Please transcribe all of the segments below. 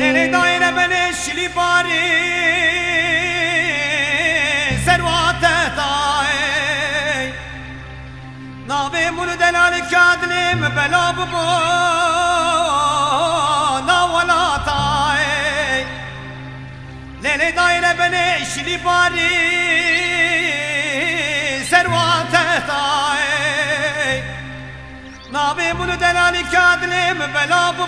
Lele daire beni şili bari servate tay Nabe munu delali kadlim bela bu navala tay Lele daire beni şili bari servate tay Nabe munu delali kadlim bela bu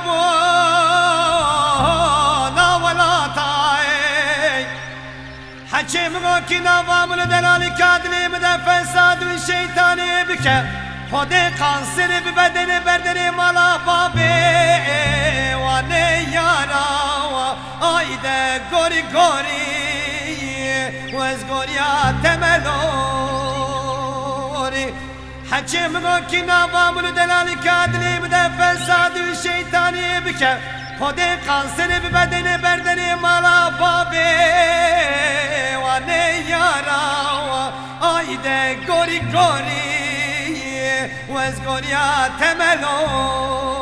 حكيم غوكي نظام الدلال كادلي مدى فساد والشيطاني بك خدي قنصر ببدن بردني مالا بابي واني يارا ايدا غوري غوري وازغوريا تملوري حكيم غوكي نظام الدلال كادلي مدى فساد والشيطاني بك خدي قنصر ببدن بردني مالا بابي واني يارا ايده غوري غوري وازغوريا تملوري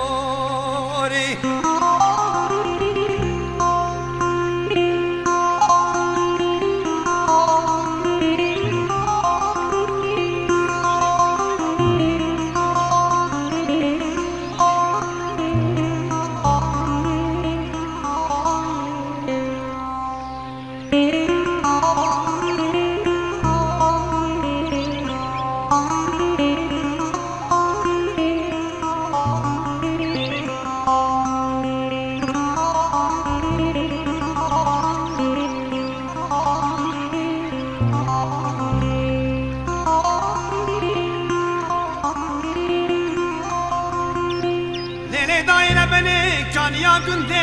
daire beni kan yakındı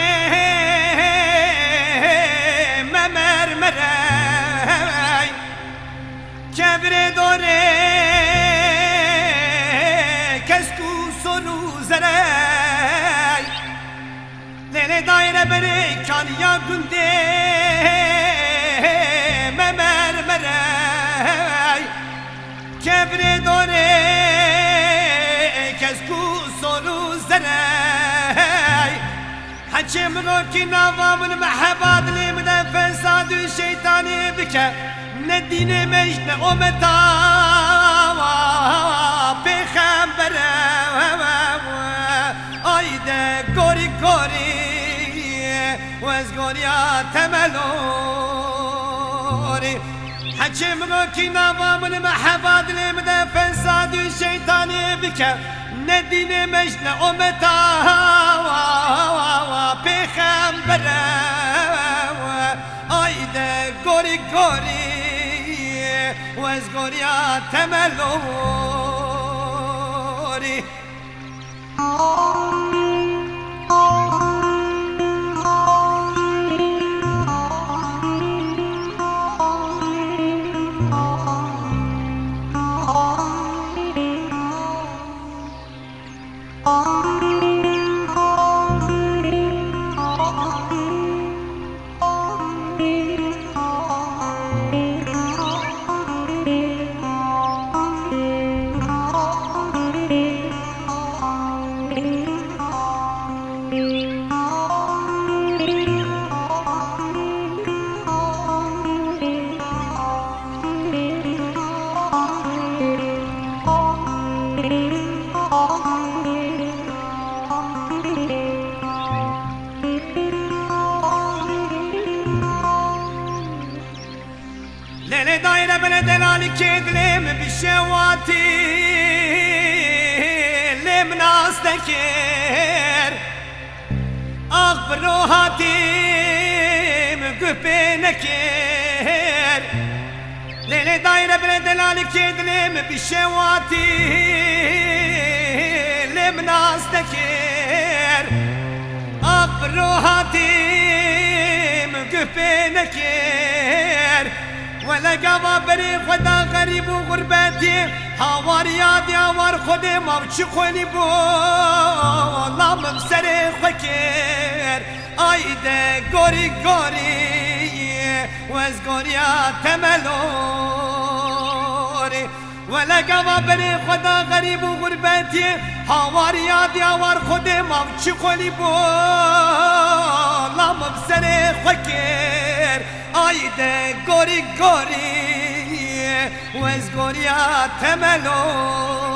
memermerey Kebre dore kesku sonu zerey Lele daire beni kan yakındı memermerey Kebre dore kesku sonu zerey حكيم روكي نظام المحبات اللي مدى فساد الشيطاني بك ندين مجد أمتا بخبر أيدا غوري غوري وازغوريا تملوري حكيم روكي نظام المحبات اللي مدى فساد الشيطاني بك ندين مجد أمتا پیغمبر آیده گوری گوری و از گوریا تملوری Lele daire bele delali kedlim bişevati lemnas dekir Akbro hatim güpenekir Lele daire bele delali kedlim bişevati lemnas dekir Akbro hatim güpenekir ولا قوا بري خدا غريب وغربتي هاواريا ديوار خدي ما بتشخوني بو الله مبسري خكير ايده غوري غوري وز غوريا تملوري ولا قوا بري خدا غريب وغربتي هاواريا ديوار خدي ما بتشخوني بو الله مبسري خكير ايده غوري غوري وز غوريا تملوري